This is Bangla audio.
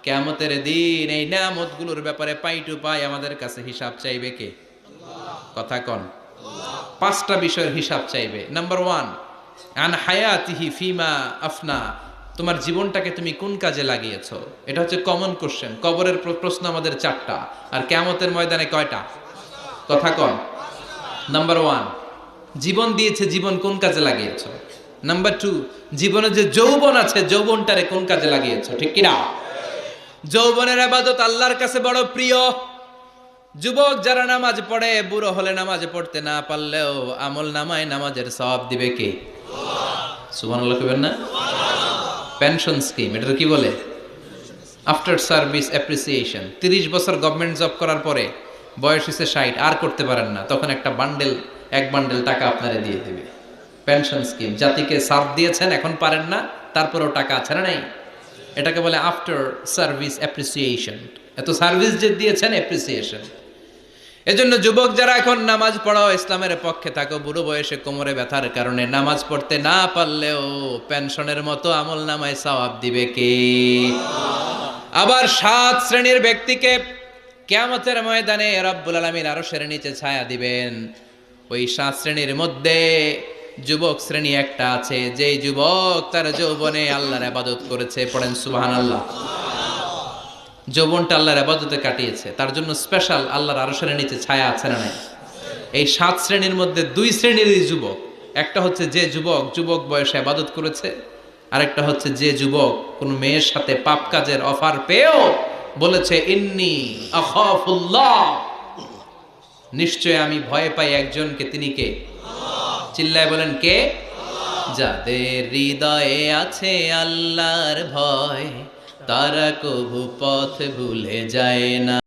কিয়ামতের দিন এই নিয়ামতগুলোর ব্যাপারে পাই টু পাই আমাদের কাছে হিসাব চাইবে কে? কথা কন। পাঁচটা বিষয়ের হিসাব চাইবে। নাম্বার 1, আন হায়াতিহি ফিমা আফনা, তোমার জীবনটাকে তুমি কোন কাজে লাগিয়েছো? এটা হচ্ছে কমন কোশ্চেন। কবরের প্রশ্ন আমাদের 4টা, আর কিয়ামতের ময়দানে কয়টা? কথা কন। নাম্বার 1, জীবন দিয়েছে, জীবন কোন কাজে লাগিয়েছো? নাম্বার 2, জীবনে যে যৌবন আছে, যৌবনটারে কোন কাজে লাগিয়েছো? ঠিক কিনা? যৌবনের ইবাদত আল্লাহর কাছে বড় প্রিয়। যুবক যারা নামাজ পড়ে, বুড়ো হলে নামাজ পড়তে না পারলেও আমল নামায় নামাজের সওয়াব দিবে কে? সুবহানাল্লাহ কইবেন না? পেনশন স্কিম, এটা কি বলে? After service appreciation. 30 বছর গভর্নমেন্ট জব করার পরে বয়স হচ্ছে 60, আর করতে পারেন না, তখন একটা বান্ডেল, এক বান্ডেল টাকা আপনারে দিয়ে দেবে। পেনশন স্কিম, জাতিকে সার্ভ দিয়েছেন, এখন পারেন না, তারপরেও টাকা আছে না নাই? এটাকে বলে আফটার সার্ভিস অ্যাপ্রিসিয়েশন। এত সার্ভিস যে দিয়েছেন, অ্যাপ্রিসিয়েশন। এজন্য যুবক যারা এখন নামাজ পড়াও, ইসলামের পক্ষে থাকো, বুড়ো বয়সে কোমরে ব্যথার কারণে নামাজ পড়তে না পারলেও পেনশনের মতো আমল নামায় সওয়াব দিবে কে? আবার 7 শ্রেণীর ব্যক্তিকে কিয়ামতের ময়দানে রব্বুল আলামিন আরশের নিচে ছায়া দিবেন। ওই 7 শ্রেণীর মধ্যে যুবক শ্রেণী একটা আছে, যেই যুবক তার যৌবনে আল্লাহর ইবাদত করেছে। পড়েন সুবহানাল্লাহ। যৌবনটা আল্লাহর ইবাদতে কাটিয়েছে, তার জন্য স্পেশাল আল্লাহর আরশের নিচে ছায়া আছে না নাই? এই 7 শ্রেণীর মধ্যে 2 শ্রেণীরই যুবক। একটা হচ্ছে যে যুবক যুবক বয়সে ইবাদত করেছে, আরেকটা হচ্ছে যে যুবক কোন মেয়ের সাথে পাপ কাজের অফার পেয়েও বলেছে ইন্নী আখাফুল্লাহ, নিশ্চয় আমি ভয় পাই একজনকে, তিনি কে? চিল্লায় বলেন কে? যাদের হৃদয়ে আছে আল্লাহর ভয়, তারা কভু পথ ভুলে যায় না।